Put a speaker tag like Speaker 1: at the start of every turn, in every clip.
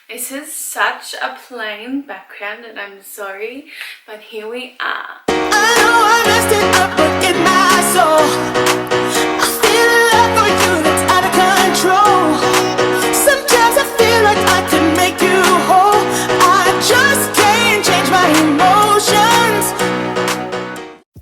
Speaker 1: This is such a plain background and I'm sorry, but here we are.
Speaker 2: I know I messed it up, but in my soul I feel a love for you that's out of control. Sometimes I feel like I could make you whole. I just can't change my emotions.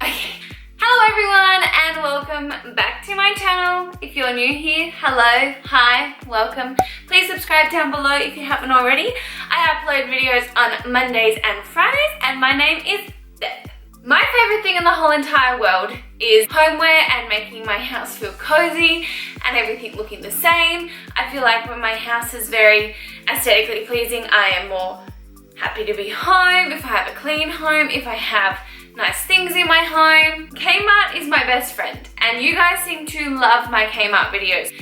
Speaker 1: Okay. Hello everyone and welcome back to my channel. If you're new here, hello, hi, welcome. Please subscribe down below if you haven't already. I upload videos on Mondays and Fridays and my name is Beth. My favorite thing in the whole entire world is homeware and making my house feel cozy and everything looking the same. I feel like when my house is very aesthetically pleasing, I am more happy to be home, if I have a clean home, if I have nice things in my home. Kmart is my best friend and you guys seem to love my Kmart videos.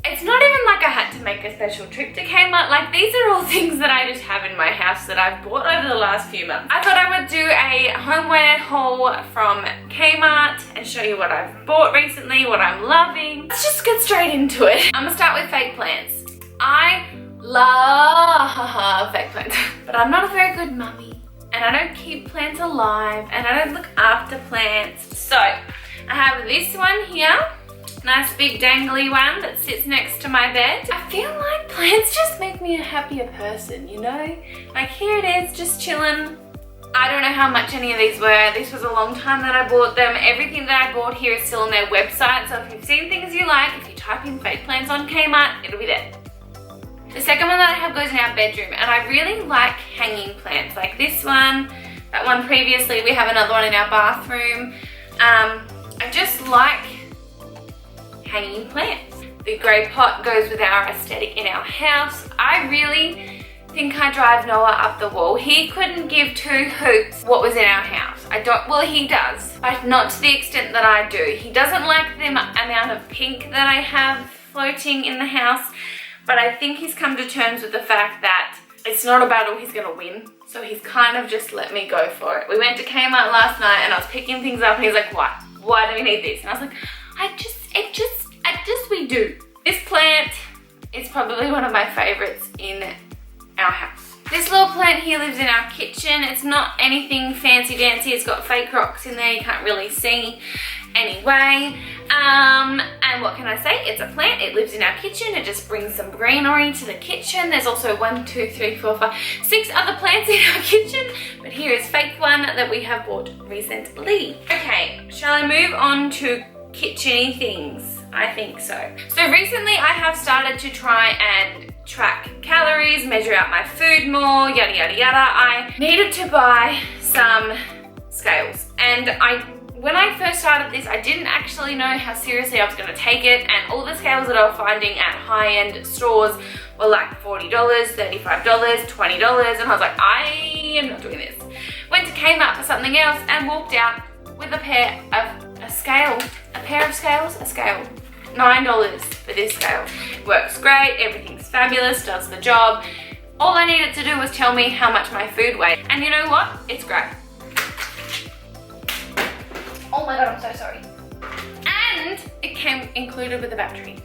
Speaker 1: It's not even like I had to make a special trip to Kmart. Like, these are all things that I just have in my house that I've bought over the last few months. I thought I would do a homeware haul from Kmart and show you what I've bought recently, what I'm loving. Let's just get straight into it. I'm gonna start with fake plants. I love fake plants, but I'm not a very good mummy and I don't keep plants alive and I don't look after plants. So I have this one here. Nice big dangly one that sits next to my bed. I feel like plants just make me a happier person, you know? Like, here it is, just chilling. I don't know how much any of these were. This was a long time that I bought them. Everything that I bought here is still on their website, so if you've seen things you like, if you type in fake plants on Kmart, it'll be there. The second one that I have goes in our bedroom, and I really like hanging plants, like this one, that one previously. We have another one in our bathroom. I just like hanging plants. The grey pot goes with our aesthetic in our house. I really think I drive Noah up the wall. He couldn't give two hoots what was in our house. Well, he does, but not to the extent that I do. He doesn't like the amount of pink that I have floating in the house, but I think he's come to terms with the fact that it's not a battle he's gonna win. So he's kind of just let me go for it. We went to Kmart last night and I was picking things up and he's like, "What? Why do we need this?" And I was like, we do. This plant is probably one of my favorites in our house. This little plant here lives in our kitchen. It's not anything fancy dancy. It's got fake rocks in there. You can't really see anyway. And what can I say? It's a plant. It lives in our kitchen. It just brings some greenery to the kitchen. There's also 1, 2, 3, 4, 5, 6 other plants in our kitchen. But here is fake one that we have bought recently. Okay, shall I move on to kitchen-y things? I think so. So recently I have started to try and track calories, measure out my food more, yada yada yada. I needed to buy some scales and when I first started this, I didn't actually know how seriously I was going to take it, and all the scales that I was finding at high-end stores were like $40, $35, $20, and I was like, I am not doing this. Went to Kmart for something else and walked out with a pair of scale. $9 for this scale. Works great, everything's fabulous, does the job. All I needed to do was tell me how much my food weighed. And you know what? It's great. Oh my god, I'm so sorry. And it came included with a battery.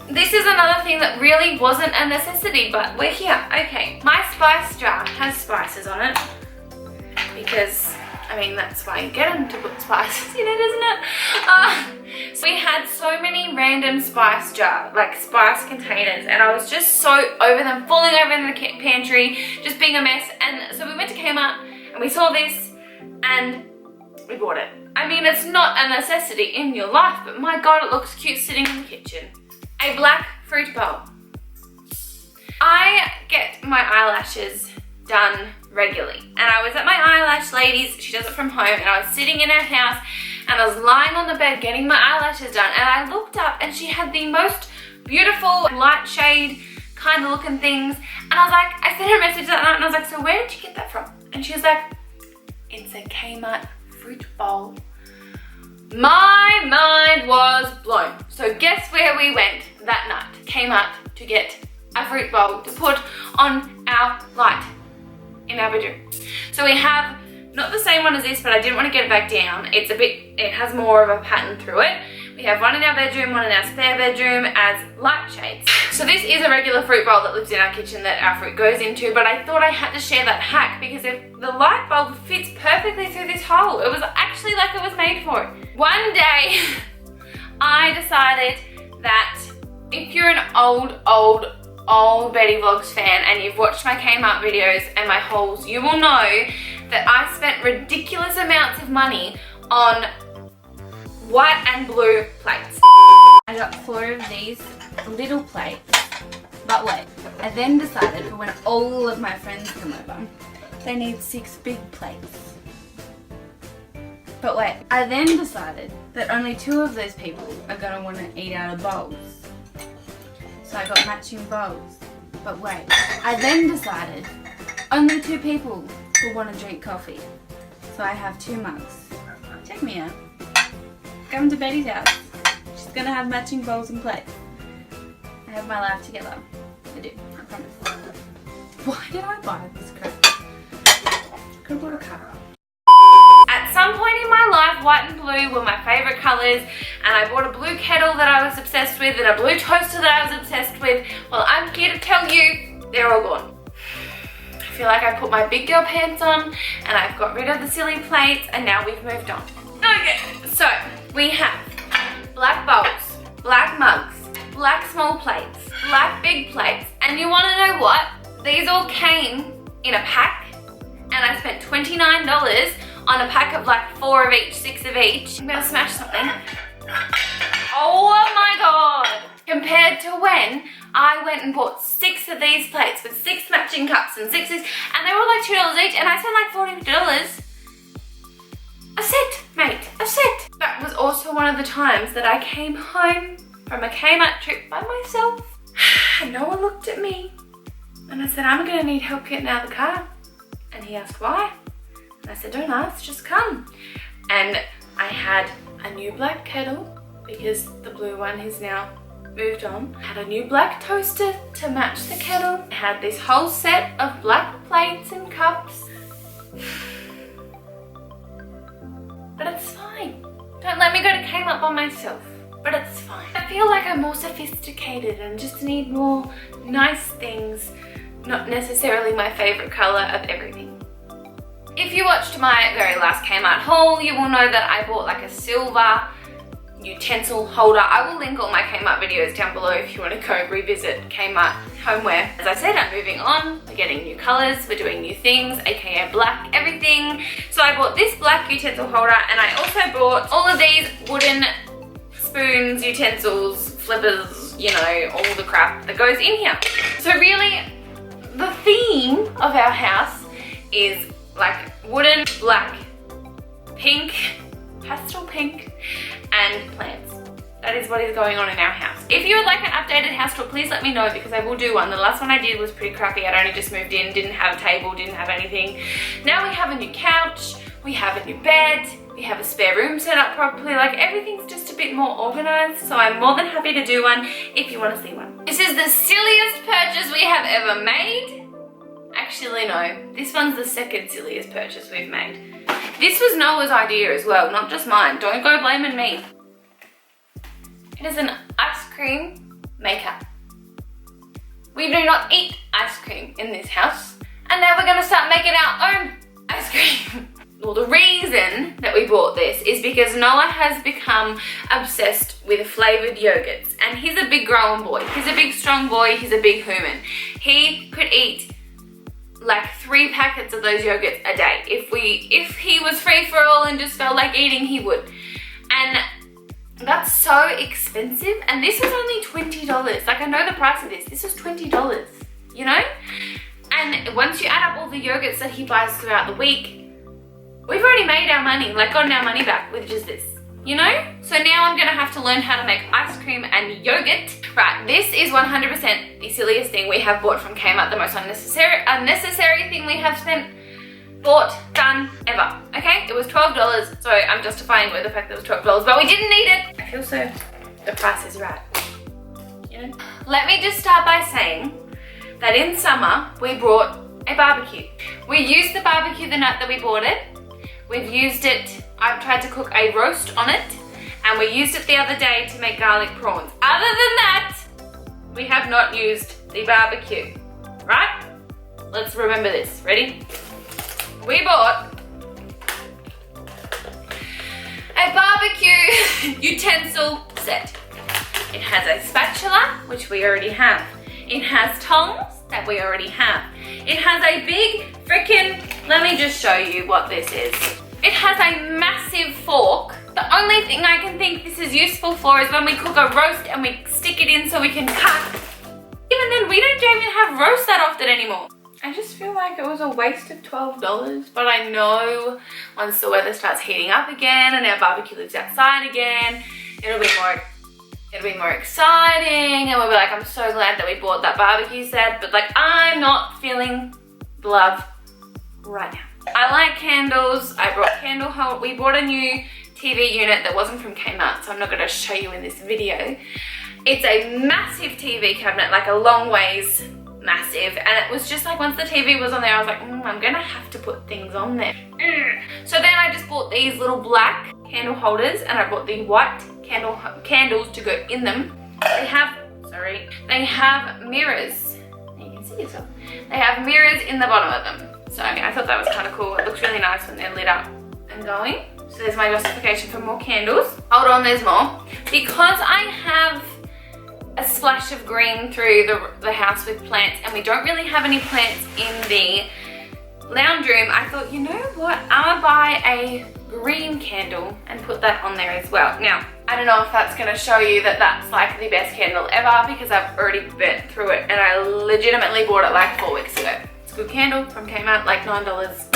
Speaker 1: This is another thing that really wasn't a necessity, but we're here. Okay, my spice jar has spices on it because I mean, that's why you get them, to put spices in it, isn't it? So we had so many random spice spice containers, and I was just so over them, falling over in the pantry, just being a mess. And so we went to Kmart and we saw this and we bought it. I mean, it's not a necessity in your life, but my god, it looks cute sitting in the kitchen. A black fruit bowl. I get my eyelashes done regularly, and I was at my eyelash lady's, she does it from home, and I was sitting in her house and I was lying on the bed getting my eyelashes done, and I looked up and she had the most beautiful light shade kind of looking things, and I was like, I sent her a message that night and I was like, so where did you get that from? And she was like, it's a Kmart fruit bowl. My mind was blown. So guess where we went that night? Kmart to get a fruit bowl to put on our light in our bedroom. So we have not the same one as this, but I didn't want to get it back down. It has more of a pattern through it. We have one in our bedroom, one in our spare bedroom as light shades. So this is a regular fruit bowl that lives in our kitchen that our fruit goes into, but I thought I had to share that hack because if the light bulb fits perfectly through this hole. It was actually like it was made for it. One day, I decided that if you're an old Betty Vlogs fan and you've watched my Kmart videos and my hauls, you will know that I spent ridiculous amounts of money on white and blue plates. I got 4 of these little plates, but wait, I then decided for when all of my friends come over, they need 6 big plates. But wait, I then decided that only 2 of those people are gonna want to eat out of bowls. So I got matching bowls. But wait, I then decided only 2 people will want to drink coffee. So I have 2 mugs. Check me out. Come to Betty's house. She's gonna have matching bowls and plates. I have my life together. I do, I promise. Why did I buy this crap? Could have bought a car. At some point in my life, white and blue were my favourite colours, and I bought a blue kettle that I was obsessed with and a blue toaster that I was obsessed with. Well, I'm here to tell you, they're all gone. I feel like I put my big girl pants on and I've got rid of the silly plates and now we've moved on. Okay, so we have black bowls, black mugs, black small plates, black big plates, and you want to know what? These all came in a pack and I spent $29 on a pack of like 4 of each, 6 of each. I'm gonna smash something. Oh my god! Compared to when I went and bought 6 of these plates with 6 matching cups and 6 of these, and they were like $2 each, and I spent like $40. A set, mate, a set. That was also one of the times that I came home from a Kmart trip by myself, and no one looked at me. And I said, I'm gonna need help getting out of the car. And he asked why. And I said, don't ask, just come. And I had a new black kettle because the blue one has now moved on. I had a new black toaster to match the kettle. I had this whole set of black plates and cups. But it's fine. Don't let me go to Kmart by myself. But it's fine. I feel like I'm more sophisticated and just need more nice things, not necessarily my favorite color of everything. If you watched my very last Kmart haul, you will know that I bought like a silver utensil holder. I will link all my Kmart videos down below if you want to go revisit Kmart homeware. As I said, I'm moving on. We're getting new colors. We're doing new things, aka black everything. So I bought this black utensil holder, and I also bought all of these wooden spoons, utensils, flippers, you know, all the crap that goes in here. So really, the theme of our house is like wooden, black, pink, pastel pink, and plants. That is what is going on in our house. If you would like an updated house tour, please let me know because I will do one. The last one I did was pretty crappy. I'd only just moved in, didn't have a table, didn't have anything. Now we have a new couch, we have a new bed, we have a spare room set up properly. Like everything's just a bit more organized. So I'm more than happy to do one if you want to see one. This is the silliest purchase we have ever made. Actually, no. This one's the second silliest purchase we've made. This was Noah's idea as well, not just mine. Don't go blaming me. It is an ice cream maker. We do not eat ice cream in this house, and now we're gonna start making our own ice cream. Well, the reason that we bought this is because Noah has become obsessed with flavored yogurts, and he's a big grown boy. He's a big strong boy, he's a big human. He could eat like 3 packets of those yogurts a day. If he was free for all and just felt like eating, he would. And that's so expensive, and this was only $20. Like, I know the price of this. This was $20, you know? And once you add up all the yogurts that he buys throughout the week, we've already made our money, like gotten our money back with just this, you know? So now I'm gonna have to learn how to make ice cream and yogurt. Right, this is 100% the silliest thing we have bought from Kmart, the most unnecessary thing we have done ever, okay? It was $12, so I'm justifying with the fact that it was $12, but we didn't need it. I feel so, the price is right, you know? Let me just start by saying that in summer, we brought a barbecue. We used the barbecue the night that we bought it. We've used it, I've tried to cook a roast on it, and we used it the other day to make garlic prawns. Other than that, we have not used the barbecue, right? Let's remember this. Ready? We bought a barbecue utensil set. It has a spatula, which we already have. It has tongs that we already have. It has a big frickin', let me just show you what this is. It has a massive fork. The only thing I can think this is useful for is when we cook a roast and we stick it in so we can cut. Even then, we don't even have roast that often anymore. I just feel like it was a waste of $12, but I know once the weather starts heating up again and our barbecue lives outside again, it'll be more exciting, and we'll be like, I'm so glad that we bought that barbecue set, but like, I'm not feeling the love right now. I like candles. I brought candle hold. We bought a new TV unit that wasn't from Kmart, so I'm not going to show you in this video. It's a massive TV cabinet, like a long ways massive, and it was just like once the TV was on there, I was like, I'm gonna have to put things on there. So then I just bought these little black candle holders, and I bought the white candles to go in them. They have mirrors. You can see yourself. They have mirrors in the bottom of them. So I thought that was kind of cool. It looks really nice when they're lit up and going. So there's my justification for more candles. Hold on, there's more. Because I have a splash of green through the house with plants, and we don't really have any plants in the lounge room, I thought, you know what, I'm gonna buy a green candle and put that on there as well. Now, I don't know if that's gonna show you that that's like the best candle ever, because I've already burnt through it, and I legitimately bought it like 4 weeks ago. It's a good candle from Kmart, like $9.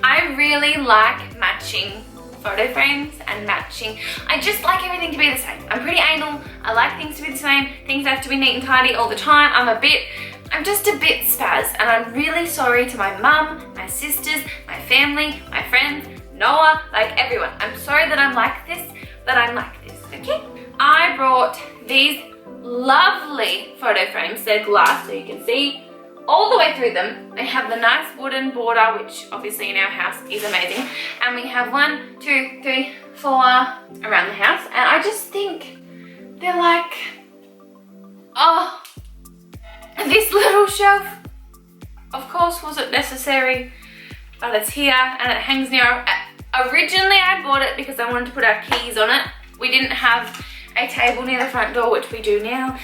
Speaker 1: I really like matching photo frames and matching. I just like everything to be the same. I'm pretty anal. I like things to be the same. Things have to be neat and tidy all the time. I'm just a bit spaz, and I'm really sorry to my mum, my sisters, my family, my friends, Noah, like everyone. I'm sorry that I'm like this, but I'm like this, okay? I brought these lovely photo frames. They're glass, so you can see all the way through them. They have the nice wooden border, which obviously in our house is amazing. And we have 1, 2, 3, 4 around the house. And I just think they're like, oh, this little shelf, of course, wasn't necessary, but it's here and it hangs near. Originally, I bought it because I wanted to put our keys on it. We didn't have a table near the front door, which we do now.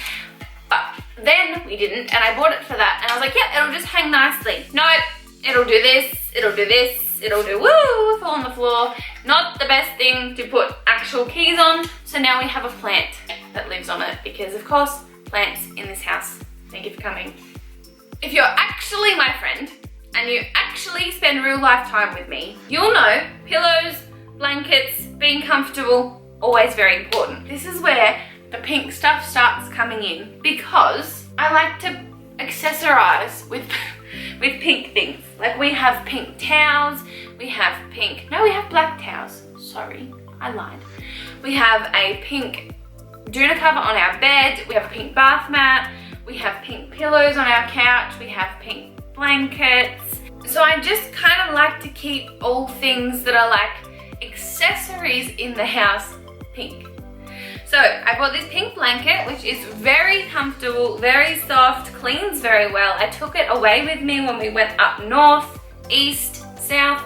Speaker 1: But then we didn't, and I bought it for that, and I was like, yeah, it'll just hang nicely. Nope, it'll do this, it'll do this, it'll do woo, fall on the floor. Not the best thing to put actual keys on, so now we have a plant that lives on it, because of course, plants in this house. Thank you for coming. If you're actually my friend, and you actually spend real life time with me, you'll know pillows, blankets, being comfortable, always very important. This is where the pink stuff starts coming in, because I like to accessorize with pink things. Like we have pink towels, we have black towels. Sorry, I lied. We have a pink doona cover on our bed, we have a pink bath mat, we have pink pillows on our couch, we have pink blankets. So I just kind of like to keep all things that are like accessories in the house pink. So I bought this pink blanket, which is very comfortable, very soft, cleans very well. I took it away with me when we went up north, east, south,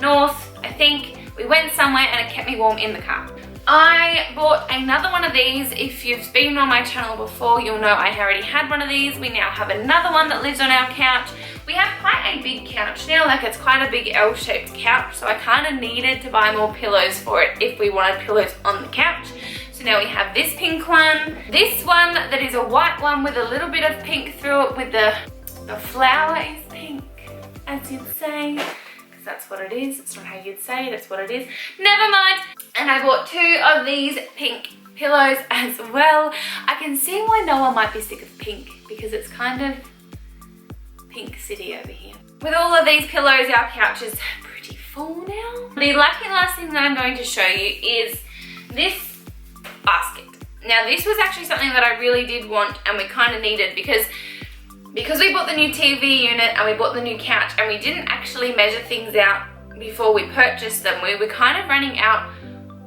Speaker 1: north, I think. We went somewhere and it kept me warm in the car. I bought another one of these. If you've been on my channel before, you'll know I already had one of these. We now have another one that lives on our couch. We have quite a big couch now, like it's quite a big L-shaped couch, so I kind of needed to buy more pillows for it if we wanted pillows on the couch. So now we have this pink one, this one that is a white one with a little bit of pink through it, with the flower is pink, as you'd say, because that's what it is. It's not how you'd say it, it's what it is. Never mind. And I bought 2 of these pink pillows as well. I can see why Noah might be sick of pink, because it's kind of pink city over here. With all of these pillows, our couch is pretty full now. The lucky last thing that I'm going to show you is this basket. Now this was actually something that I really did want and we kind of needed, because we bought the new TV unit and we bought the new couch and we didn't actually measure things out before we purchased them. We were kind of running out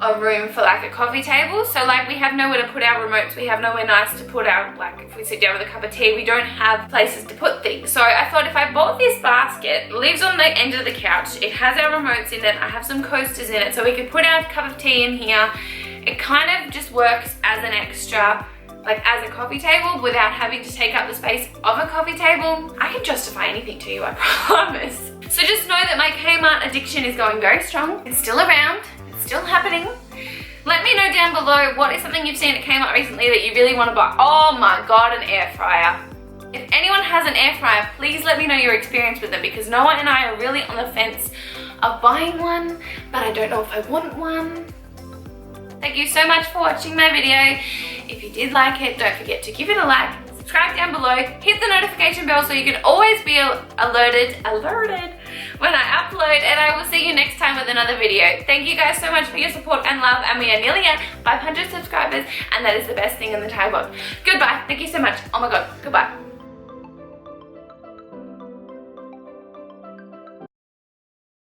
Speaker 1: a room for like a coffee table. So like we have nowhere to put our remotes, we have nowhere nice to put our, like if we sit down with a cup of tea, we don't have places to put things. So I thought if I bought this basket, it lives on the end of the couch, it has our remotes in it, I have some coasters in it, so we could put our cup of tea in here. It kind of just works as an extra, like as a coffee table without having to take up the space of a coffee table. I can justify anything to you, I promise. So just know that my Kmart addiction is going very strong. It's still around, it's still happening. Let me know down below what is something you've seen at Kmart recently that you really want to buy. Oh my god, an air fryer. If anyone has an air fryer, please let me know your experience with them, because Noah and I are really on the fence of buying one, but I don't know if I want one. Thank you so much for watching my video. If you did like it, don't forget to give it a like, subscribe down below, hit the notification bell so you can always be alerted when I upload, and I will see you next time with another video. Thank you guys so much for your support and love, and we are nearly at 500 subscribers, and that is the best thing in the entire world. Goodbye. Thank you so much. Oh my god. Goodbye.